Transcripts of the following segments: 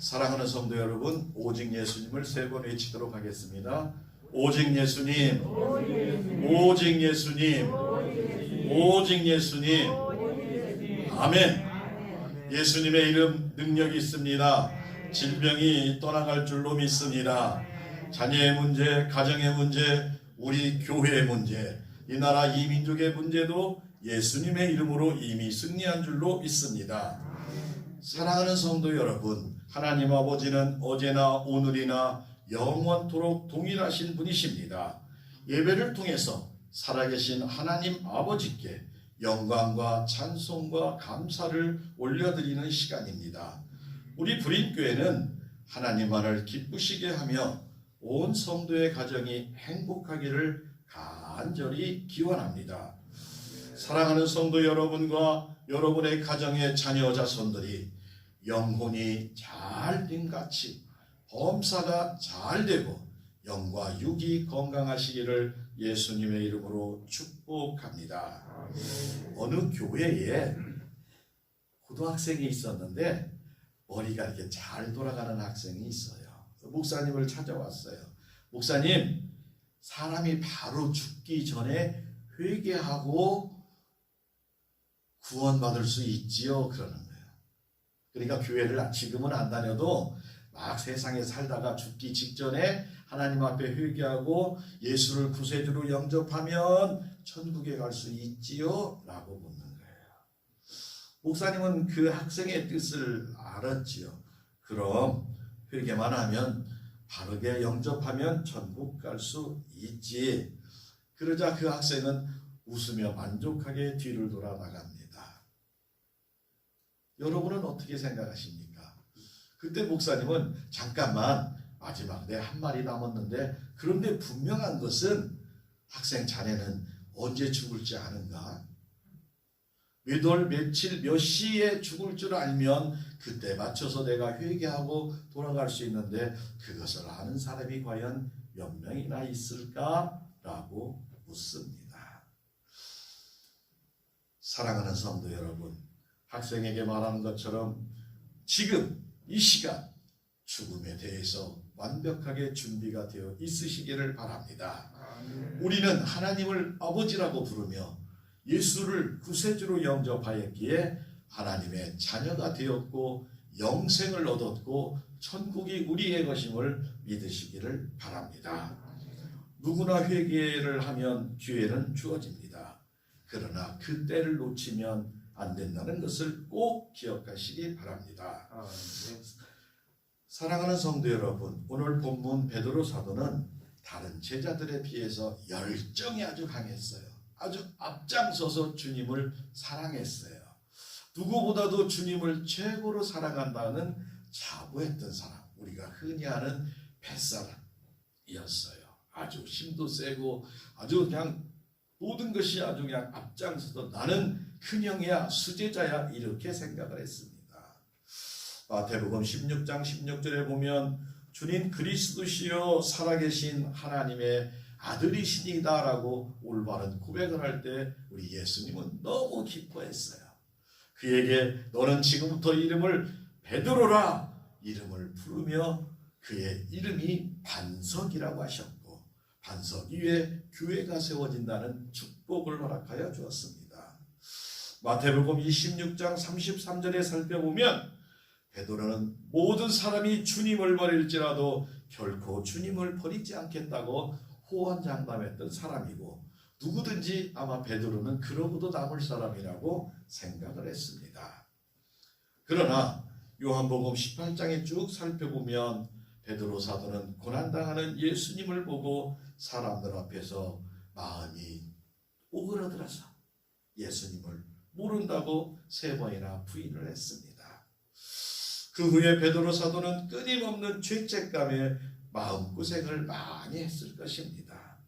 사랑하는 성도 여러분, 오직 예수님을 세 번 외치도록 하겠습니다. 오직 예수님, 오직 예수님, 오직 예수님. 아멘. 예수님의 이름 능력이 있습니다. 질병이 떠나갈 줄로 믿습니다. 자녀의 문제, 가정의 문제, 우리 교회의 문제, 이 나라 이 민족의 문제도 예수님의 이름으로 이미 승리한 줄로 믿습니다. 사랑하는 성도 여러분, 하나님 아버지는 어제나 오늘이나 영원토록 동일하신 분이십니다. 예배를 통해서 살아계신 하나님 아버지께 영광과 찬송과 감사를 올려드리는 시간입니다. 우리 불임교회는 하나님만을 기쁘시게 하며 온 성도의 가정이 행복하기를 간절히 기원합니다. 사랑하는 성도 여러분과 여러분의 가정의 자녀 자손들이 영혼이 잘됨같이 범사가 잘되고 영과 육이 건강하시기를 예수님의 이름으로 축복합니다. 어느 교회에 고등학생이 있었는데 머리가 이렇게 잘 돌아가는 학생이 있어요. 목사님을 찾아왔어요. 목사님, 사람이 바로 죽기 전에 회개하고 구원받을 수 있지요? 그러는 거예요. 그러니까 교회를 지금은 안 다녀도 막 세상에 살다가 죽기 직전에 하나님 앞에 회개하고 예수를 구세주로 영접하면 천국에 갈 수 있지요? 라고 묻는 거예요. 목사님은 그 학생의 뜻을 알았지요. 그럼 회개만 하면 바르게 영접하면 천국 갈 수 있지. 그러자 그 학생은 웃으며 만족하게 뒤를 돌아 나갑니다. 여러분은 어떻게 생각하십니까? 그때 목사님은 잠깐만, 마지막 내 한 말이 남았는데, 그런데 분명한 것은 학생 자네는 언제 죽을지 아는가? 몇 월 며칠 몇 시에 죽을 줄 알면 그때 맞춰서 내가 회개하고 돌아갈 수 있는데 그것을 아는 사람이 과연 몇 명이나 있을까? 라고 묻습니다. 사랑하는 성도 여러분, 학생에게 말하는 것처럼 지금 이 시간 죽음에 대해서 완벽하게 준비가 되어 있으시기를 바랍니다. 우리는 하나님을 아버지라고 부르며 예수를 구세주로 영접하였기에 하나님의 자녀가 되었고 영생을 얻었고 천국이 우리의 것임을 믿으시기를 바랍니다. 누구나 회개를 하면 기회는 주어집니다. 그러나 그 때를 놓치면 안 된다는 것을 꼭 기억하시기 바랍니다. 사랑하는 성도 여러분, 오늘 본문 베드로 사도는 다른 제자들에 비해서 열정이 아주 강했어요. 아주 앞장서서 주님을 사랑했어요. 누구보다도 주님을 최고로 사랑한다는 자부했던 사람, 우리가 흔히 아는 뱃사람이었어요. 아주 힘도 세고 아주 그냥 모든 것이 아주 그냥 앞장서서 나는 큰형이야, 수제자야, 이렇게 생각을 했습니다. 마태복음 16장 16절에 보면 주님 그리스도시요 살아계신 하나님의 아들이시니다 라고 올바른 고백을 할 때 우리 예수님은 너무 기뻐했어요. 그에게 너는 지금부터 이름을 베드로라 이름을 부르며 그의 이름이 반석이라고 하셨고 반석 위에 교회가 세워진다는 축복을 허락하여 주었습니다. 마태복음 26장 33절에 살펴보면 베드로는 모든 사람이 주님을 버릴지라도 결코 주님을 버리지 않겠다고 호언장담했던 사람이고 누구든지 아마 베드로는 그러고도 남을 사람이라고 생각을 했습니다. 그러나 요한복음 18장에 쭉 살펴보면 베드로 사도는 고난당하는 예수님을 보고 사람들 앞에서 마음이 오그라들어서 예수님을 모른다고 3번이나 부인을 했습니다. 그 후에 베드로 사도는 끊임없는 죄책감에 마음고생을 많이 했을 것입니다.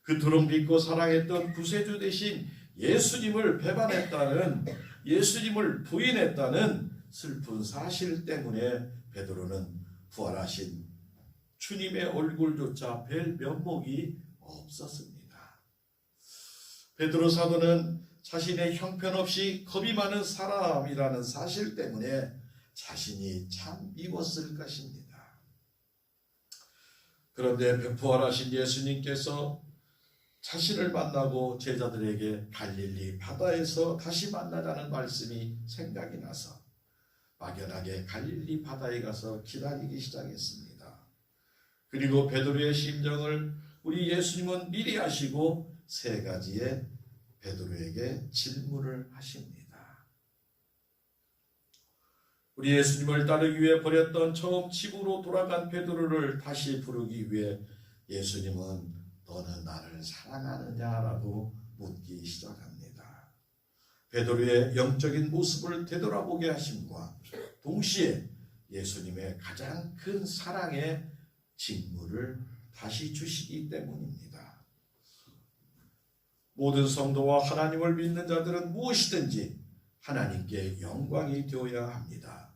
그토록 믿고 사랑했던 구세주 대신 예수님을 배반했다는, 예수님을 부인했다는 슬픈 사실 때문에 베드로는 부활하신 주님의 얼굴조차 뵐 면목이 없었습니다. 베드로 사도는 자신의 형편없이 겁이 많은 사람이라는 사실 때문에 자신이 참 미웠을 것입니다. 그런데 부활하신 예수님께서 자신을 만나고 제자들에게 갈릴리 바다에서 다시 만나자는 말씀이 생각이 나서 막연하게 갈릴리 바다에 가서 기다리기 시작했습니다. 그리고 베드로의 심정을 우리 예수님은 미리 아시고 세 가지의 베드로에게 질문을 하십니다. 우리 예수님을 따르기 위해 버렸던 처음 집으로 돌아간 베드로를 다시 부르기 위해 예수님은 너는 나를 사랑하느냐라고 묻기 시작합니다. 베드로의 영적인 모습을 되돌아보게 하심과 동시에 예수님의 가장 큰 사랑의 직무를 다시 주시기 때문입니다. 모든 성도와 하나님을 믿는 자들은 무엇이든지 하나님께 영광이 되어야 합니다.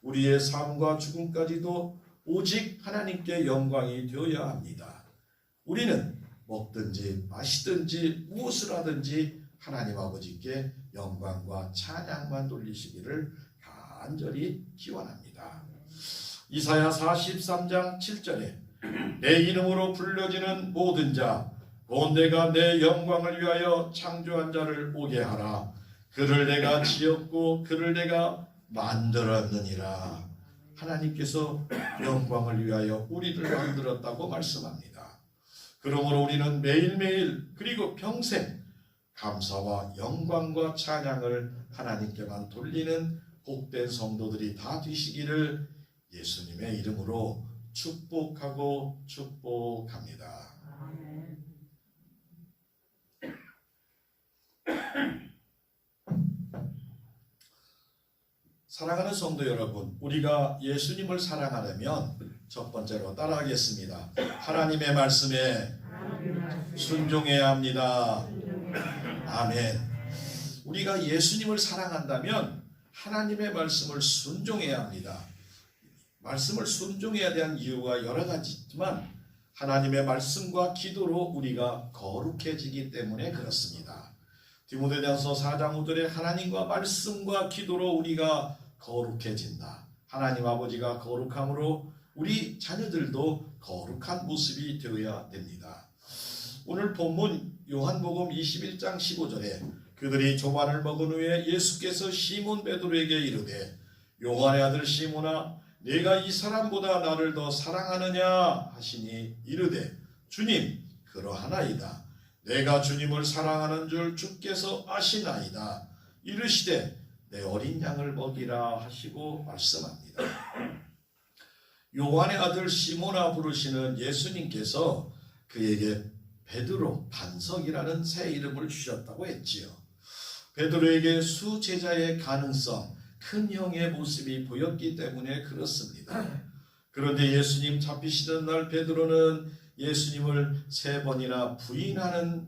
우리의 삶과 죽음까지도 오직 하나님께 영광이 되어야 합니다. 우리는 먹든지 마시든지 무엇을 하든지 하나님 아버지께 영광과 찬양만 돌리시기를 간절히 기원합니다. 이사야 43장 7절에 내 이름으로 불려지는 모든 자 곧 내가 내 영광을 위하여 창조한 자를 오게 하라. 그를 내가 지었고 그를 내가 만들었느니라. 하나님께서 영광을 위하여 우리를 만들었다고 말씀합니다. 그러므로 우리는 매일매일 그리고 평생 감사와 영광과 찬양을 하나님께만 돌리는 복된 성도들이 다 되시기를 예수님의 이름으로 축복하고 축복합니다. 아멘. 사랑하는 성도 여러분, 우리가 예수님을 사랑하려면 첫 번째로 따라하겠습니다. 하나님의 말씀에 순종해야 합니다. 아멘. 우리가 예수님을 사랑한다면 하나님의 말씀을 순종해야 합니다. 말씀을 순종해야 되는 이유가 여러 가지 있지만 하나님의 말씀과 기도로 우리가 거룩해지기 때문에 그렇습니다. 디모데전서 4장 5절에 하나님과 말씀과 기도로 우리가 거룩해진다. 하나님 아버지가 거룩함으로 우리 자녀들도 거룩한 모습이 되어야 됩니다. 오늘 본문 요한복음 21장 15절에 그들이 조반을 먹은 후에 예수께서 시몬 베드로에게 이르되 요한의 아들 시몬아 내가 이 사람보다 나를 더 사랑하느냐 하시니 이르되 주님 그러하나이다. 내가 주님을 사랑하는 줄 주께서 아시나이다. 이르시되 내 어린 양을 먹이라 하시고 말씀합니다. 요한의 아들 시몬아 부르시는 예수님께서 그에게 베드로 반석이라는 새 이름을 주셨다고 했지요. 베드로에게 수제자의 가능성, 큰 형의 모습이 보였기 때문에 그렇습니다. 그런데 예수님 잡히시던 날 베드로는 예수님을 3번이나 부인하는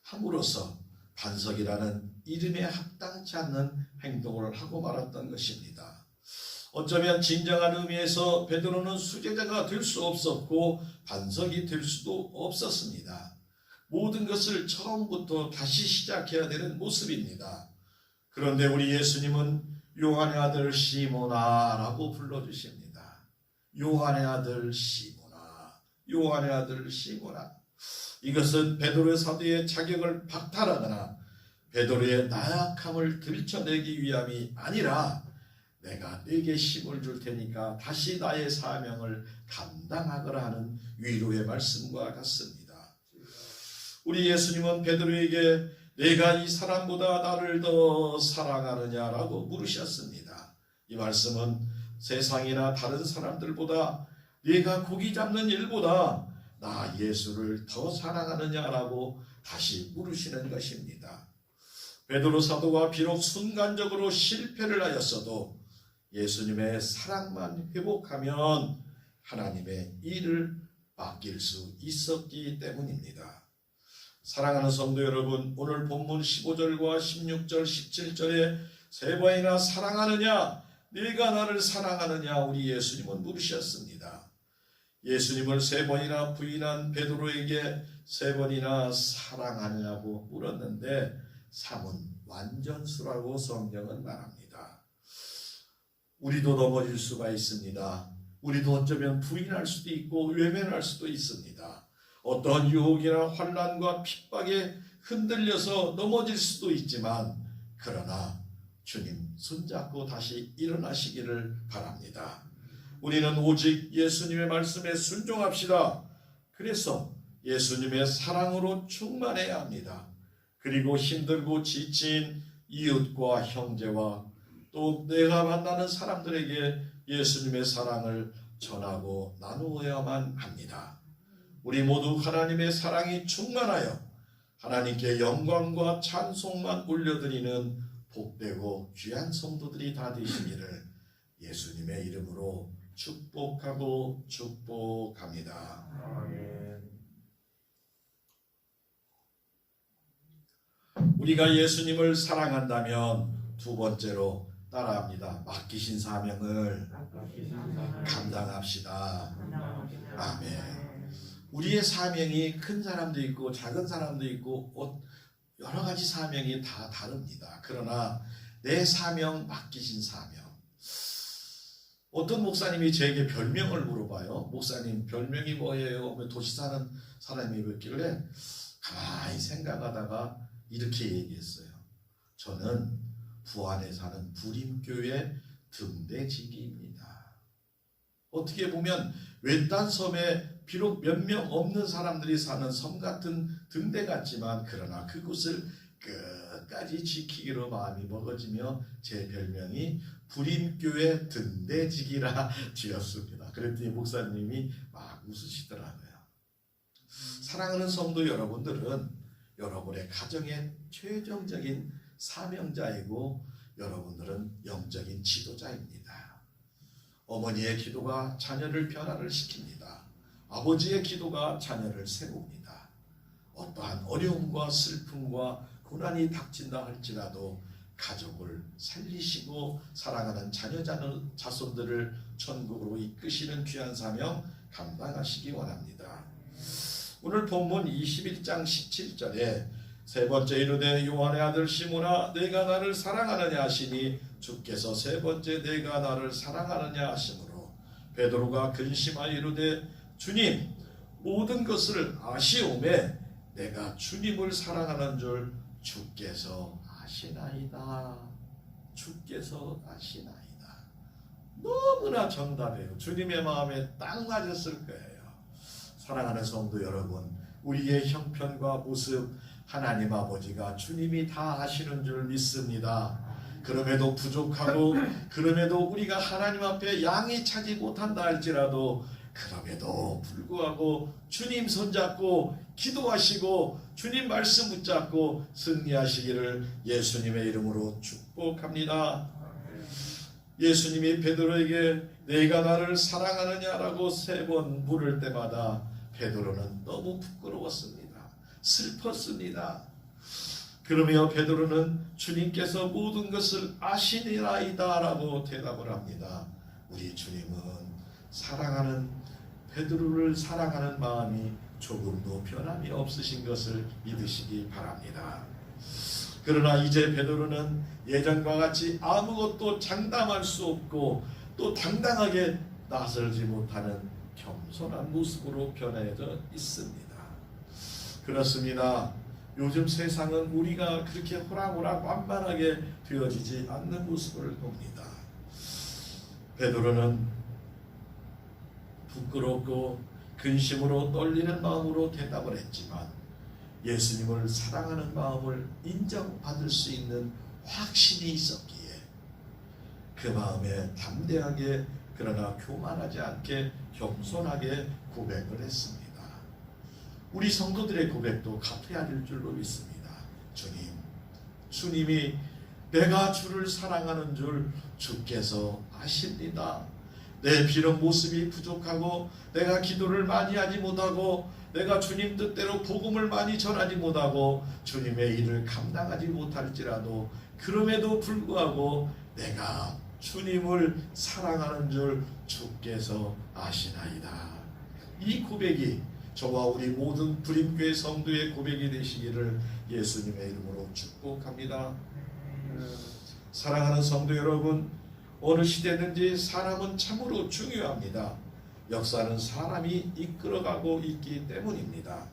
함으로써 반석이라는 이름에 합당치 않는 행동을 하고 말았던 것입니다. 어쩌면 진정한 의미에서 베드로는 수제자가 될 수 없었고 반석이 될 수도 없었습니다. 모든 것을 처음부터 다시 시작해야 되는 모습입니다. 그런데 우리 예수님은 요한의 아들 시몬아 라고 불러주십니다. 요한의 아들 시몬아, 요한의 아들 시몬아. 이것은 베드로의 사도의 자격을 박탈하거나 베드로의 나약함을 들춰내기 위함이 아니라 내가 네게 힘을 줄 테니까 다시 나의 사명을 감당하거라 하는 위로의 말씀과 같습니다. 우리 예수님은 베드로에게 내가 이 사람보다 나를 더 사랑하느냐라고 물으셨습니다. 이 말씀은 세상이나 다른 사람들보다 네가 고기 잡는 일보다 나 예수를 더 사랑하느냐라고 다시 물으시는 것입니다. 베드로 사도가 비록 순간적으로 실패를 하였어도 예수님의 사랑만 회복하면 하나님의 일을 맡길 수 있었기 때문입니다. 사랑하는 성도 여러분, 오늘 본문 15절과 16절, 17절에 3번이나 사랑하느냐, 네가 나를 사랑하느냐 우리 예수님은 물으셨습니다. 예수님을 3번이나 부인한 베드로에게 3번이나 사랑하느냐고 물었는데 3은 완전수라고 성경은 말합니다. 우리도 넘어질 수가 있습니다. 우리도 어쩌면 부인할 수도 있고 외면할 수도 있습니다. 어떠한 유혹이나 환난과 핍박에 흔들려서 넘어질 수도 있지만 그러나 주님 손잡고 다시 일어나시기를 바랍니다. 우리는 오직 예수님의 말씀에 순종합시다. 그래서 예수님의 사랑으로 충만해야 합니다. 그리고 힘들고 지친 이웃과 형제와 또 내가 만나는 사람들에게 예수님의 사랑을 전하고 나누어야만 합니다. 우리 모두 하나님의 사랑이 충만하여 하나님께 영광과 찬송만 올려드리는 복되고 귀한 성도들이 다 되시기를 예수님의 이름으로 축복하고 축복합니다. 아멘. 우리가 예수님을 사랑한다면 두 번째로 따라합니다. 맡기신 사명을 감당합시다. 아멘. 우리의 사명이 큰 사람도 있고 작은 사람도 있고 여러 가지 사명이 다 다릅니다. 그러나 내 사명, 맡기신 사명. 어떤 목사님이 저에게 별명을 물어봐요. 목사님 별명이 뭐예요? 도시 사는 사람이 묻길래 가만히 생각하다가 이렇게 얘기했어요. 저는 부안에 사는 부림교회 등대지기입니다. 어떻게 보면 외딴 섬에 비록 몇 명 없는 사람들이 사는 섬 같은 등대 같지만 그러나 그곳을 끝까지 지키기로 마음이 먹어지며 제 별명이 부림교회 등대지기라 지었습니다. 그랬더니 목사님이 막 웃으시더라고요. 사랑하는 성도 여러분들은 여러분의 가정의 최종적인 사명자이고 여러분들은 영적인 지도자입니다. 어머니의 기도가 자녀를 변화를 시킵니다. 아버지의 기도가 자녀를 세웁니다. 어떠한 어려움과 슬픔과 고난이 닥친다 할지라도 가족을 살리시고 사랑하는 자손들을 천국으로 이끄시는 귀한 사명 감당하시기 원합니다. 오늘 본문 21장 17절에 세 번째 이르되 요한의 아들 시몬아 내가 나를 사랑하느냐 하시니 주께서 세 번째 내가 나를 사랑하느냐 하시므로 베드로가 근심하여 이르되 주님 모든 것을 아시오매 내가 주님을 사랑하는 줄 주께서 아시나이다. 주께서 아시나이다. 너무나 정답해요. 주님의 마음에 딱 맞았을 거예요. 사랑하는 성도 여러분, 우리의 형편과 모습 하나님 아버지가 주님이 다 아시는 줄 믿습니다. 그럼에도 부족하고 그럼에도 우리가 하나님 앞에 양이 차지 못한다 할지라도 그럼에도 불구하고 주님 손잡고 기도하시고 주님 말씀 붙잡고 승리하시기를 예수님의 이름으로 축복합니다. 예수님이 베드로에게 내가 나를 사랑하느냐라고 3번 물을 때마다 베드로는 너무 부끄러웠습니다. 슬펐습니다. 그러며 베드로는 주님께서 모든 것을 아시니라이다 라고 대답을 합니다. 우리 주님은 사랑하는 베드로를 사랑하는 마음이 조금도 변함이 없으신 것을 믿으시기 바랍니다. 그러나 이제 베드로는 예전과 같이 아무것도 장담할 수 없고 또 당당하게 나설지 못하는 겸손한 모습으로 변해져 있습니다. 그렇습니다. 요즘 세상은 우리가 그렇게 호락호락 완만하게 되어지지 않는 모습을 봅니다. 베드로는 부끄럽고 근심으로 떨리는 마음으로 대답을 했지만 예수님을 사랑하는 마음을 인정받을 수 있는 확신이 있었기에 그 마음에 담대하게 그러나 교만하지 않게 겸손하게 고백을 했습니다. 우리 성도들의 고백도 같아야 될 줄로 믿습니다. 주님이 내가 주를 사랑하는 줄 주께서 아십니다. 내 비록 모습이 부족하고 내가 기도를 많이 하지 못하고 내가 주님 뜻대로 복음을 많이 전하지 못하고 주님의 일을 감당하지 못할지라도 그럼에도 불구하고 내가 주님을 사랑하는 줄 주께서 아시나이다. 이 고백이 저와 우리 모든 부림교회 성도의 고백이 되시기를 예수님의 이름으로 축복합니다. 사랑하는 성도 여러분, 어느 시대든지 사람은 참으로 중요합니다. 역사는 사람이 이끌어가고 있기 때문입니다.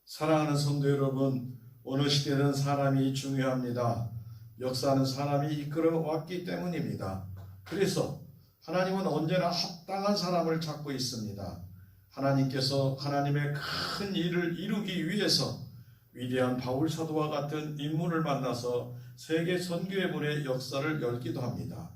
사랑하는 성도 여러분, 어느 시대는 사람이 중요합니다. 역사는 사람이 이끌어왔기 때문입니다. 그래서 하나님은 언제나 합당한 사람을 찾고 있습니다. 하나님께서 하나님의 큰 일을 이루기 위해서 위대한 바울 사도와 같은 인물을 만나서 세계 선교의 문의 역사를 열기도 합니다.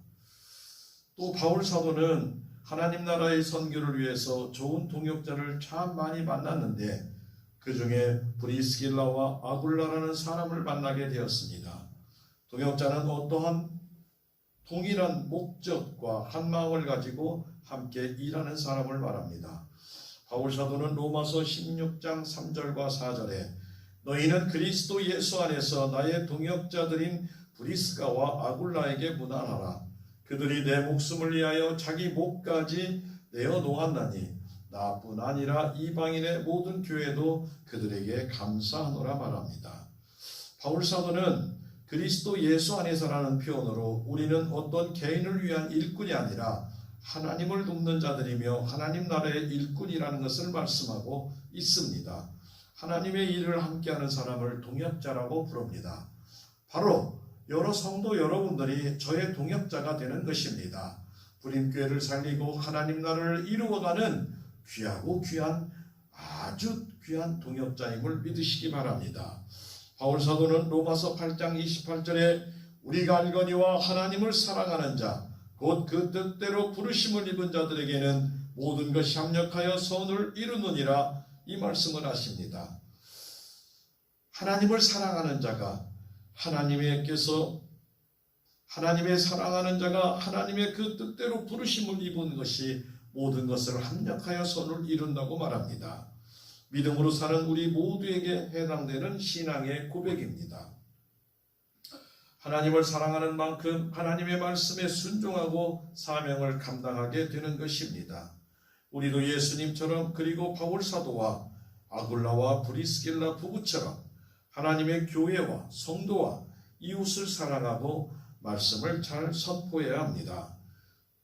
또 바울 사도는 하나님 나라의 선교를 위해서 좋은 동역자를 참 많이 만났는데 그 중에 브리스길라와 아굴라라는 사람을 만나게 되었습니다. 동역자는 어떠한 동일한 목적과 한 마음을 가지고 함께 일하는 사람을 말합니다. 바울 사도는 로마서 16장 3절과 4절에 너희는 그리스도 예수 안에서 나의 동역자들인 브리스가와 아굴라에게 문안하라. 그들이 내 목숨을 위하여 자기 목까지 내어 놓았나니 나뿐 아니라 이방인의 모든 교회도 그들에게 감사하노라 말합니다. 바울 사도는 그리스도 예수 안에서라는 표현으로 우리는 어떤 개인을 위한 일꾼이 아니라 하나님을 돕는 자들이며 하나님 나라의 일꾼이라는 것을 말씀하고 있습니다. 하나님의 일을 함께하는 사람을 동역자라고 부릅니다. 바로 여러 성도 여러분들이 저의 동역자가 되는 것입니다. 불임교회를 살리고 하나님 나라를 이루어가는 귀하고 귀한 아주 귀한 동역자임을 믿으시기 바랍니다. 바울 사도는 로마서 8장 28절에 우리가 알거니와 하나님을 사랑하는 자 곧 그 뜻대로 부르심을 입은 자들에게는 모든 것이 합력하여 선을 이루느니라 이 말씀을 하십니다. 하나님을 사랑하는 자가 하나님의 사랑하는 자가 하나님의 그 뜻대로 부르심을 입은 것이 모든 것을 합력하여 선을 이룬다고 말합니다. 믿음으로 사는 우리 모두에게 해당되는 신앙의 고백입니다. 하나님을 사랑하는 만큼 하나님의 말씀에 순종하고 사명을 감당하게 되는 것입니다. 우리도 예수님처럼 그리고 바울 사도와 아굴라와 브리스길라 부부처럼 하나님의 교회와 성도와 이웃을 사랑하고 말씀을 잘 선포해야 합니다.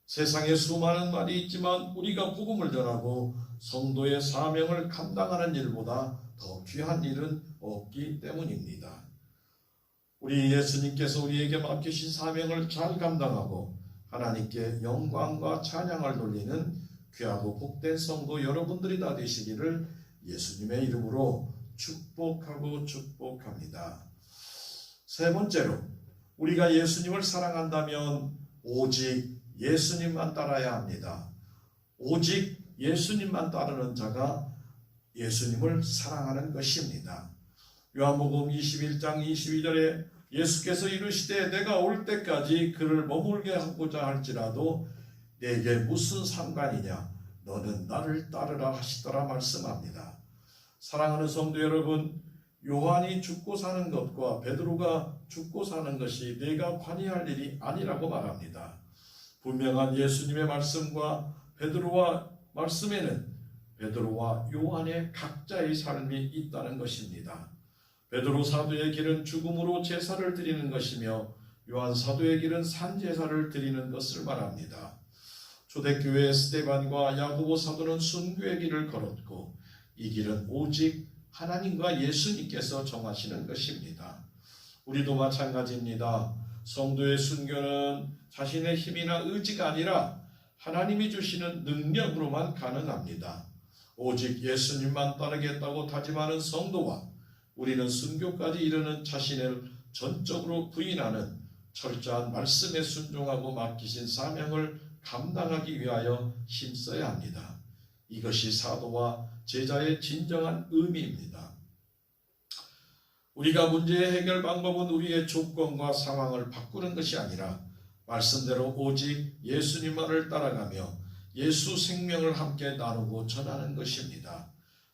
세상에 수많은 말이 있지만 우리가 복음을 전하고 성도의 사명을 감당하는 일보다 더 귀한 일은 없기 때문입니다. 우리 예수님께서 우리에게 맡기신 사명을 잘 감당하고 하나님께 영광과 찬양을 돌리는 귀하고 복된 성도 여러분들이 다 되시기를 예수님의 이름으로 축복합니다. 세 번째로 우리가 예수님을 사랑한다면 오직 예수님만 따라야 합니다. 오직 예수님만 따르는 자가 예수님을 사랑하는 것입니다. 요한복음 21장 22절에 예수께서 이르시되 내가 올 때까지 그를 머물게 하고자 할지라도 내게 무슨 상관이냐 너는 나를 따르라 하시더라 말씀합니다. 사랑하는 성도 여러분, 요한이 죽고 사는 것과 베드로가 죽고 사는 것이 내가 관여할 일이 아니라고 말합니다. 분명한 예수님의 말씀과 베드로와 말씀에는 베드로와 요한의 각자의 삶이 있다는 것입니다. 베드로 사도의 길은 죽음으로 제사를 드리는 것이며 요한 사도의 길은 산제사를 드리는 것을 말합니다. 초대교회의 스데반과 야고보 사도는 순교의 길을 걸었고 이 길은 오직 하나님과 예수님께서 정하시는 것입니다. 우리도 마찬가지입니다. 성도의 순교는 자신의 힘이나 의지가 아니라 하나님이 주시는 능력으로만 가능합니다. 오직 예수님만 따르겠다고 다짐하는 성도와 우리는 순교까지 이르는 자신을 전적으로 부인하는 철저한 말씀에 순종하고 맡기신 사명을 감당하기 위하여 힘써야 합니다. 이것이 사도와 제자의 진정한 의미입니다. 우리가 문제의 해결 방법은 우리의 조건과 상황을 바꾸는 것이 아니라 말씀대로 오직 예수님만을 따라가며 예수 생명을 함께 나누고 전하는 것입니다.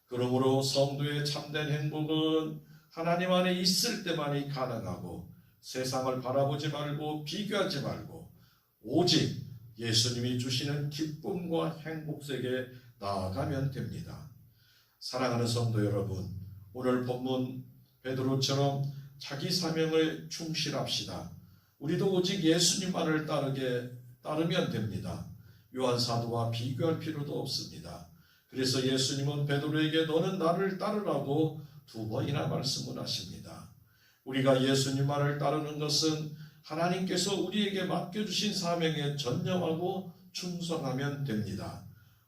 그러므로 성도의 참된 행복은 하나님 안에 있을 때만이 가능하고 세상을 바라보지 말고 비교하지 말고 오직 예수님이 주시는 기쁨과 행복 속에 나아가면 됩니다. 사랑하는 성도 여러분, 오늘 본문 베드로처럼 자기 사명을 충실합시다. 우리도 오직 예수님만을 따르면 됩니다. 요한 사도와 비교할 필요도 없습니다. 그래서 예수님은 베드로에게 너는 나를 따르라고 2번이나 말씀을 하십니다. 우리가 예수님만을 따르는 것은 하나님께서 우리에게 맡겨주신 사명에 전념하고 충성하면 됩니다.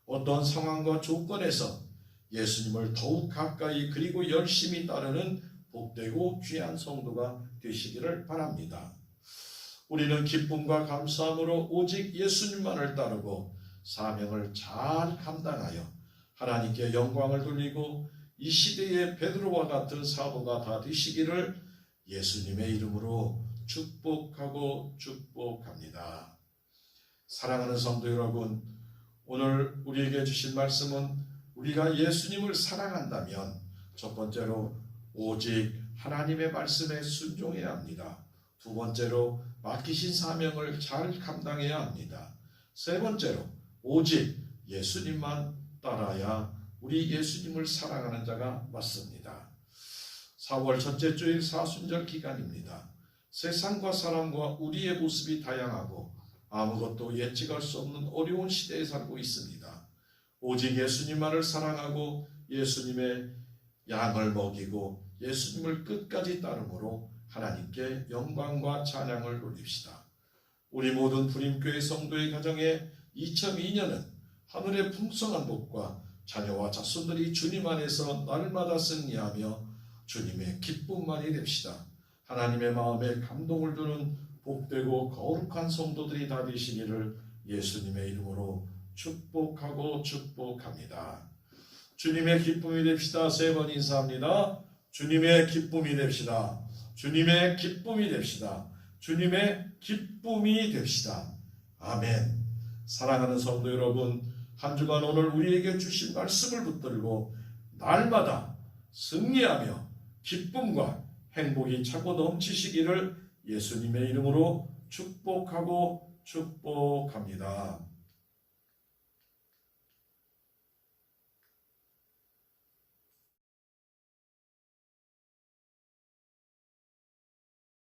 어떤 상황과 조건에서 예수님을 더욱 가까이 그리고 열심히 따르는 복되고 귀한 성도가 되시기를 바랍니다. 우리는 기쁨과 감사함으로 오직 예수님만을 따르고 사명을 잘 감당하여 하나님께 영광을 돌리고 이 시대의 베드로와 같은 사도가 다 되시기를 예수님의 이름으로 축복합니다. 사랑하는 성도 여러분, 오늘 우리에게 주신 말씀은 우리가 예수님을 사랑한다면 첫 번째로 오직 하나님의 말씀에 순종해야 합니다. 두 번째로 맡기신 사명을 잘 감당해야 합니다. 세 번째로 오직 예수님만 따라야 우리 예수님을 사랑하는 자가 맞습니다. 4월 첫째 주일 사순절 기간입니다. 세상과 사람과 우리의 모습이 다양하고 아무것도 예측할 수 없는 어려운 시대에 살고 있습니다. 오직 예수님만을 사랑하고 예수님의 양을 먹이고 예수님을 끝까지 따름으로 하나님께 영광과 찬양을 돌립시다. 우리 모든 부림교회 성도의 가정에 2002년은 하늘의 풍성한 복과 자녀와 자손들이 주님 안에서 날마다 승리하며 주님의 기쁨만이 됩시다. 하나님의 마음에 감동을 주는 복되고 거룩한 성도들이 다 되시기를 예수님의 이름으로 축복합니다. 주님의 기쁨이 됩시다. 3번 인사합니다. 주님의 기쁨이 됩시다. 주님의 기쁨이 됩시다. 주님의 기쁨이 됩시다. 아멘. 사랑하는 성도 여러분, 한 주간 오늘 우리에게 주신 말씀을 붙들고 날마다 승리하며 기쁨과 행복이 차고 넘치시기를 예수님의 이름으로 축복합니다.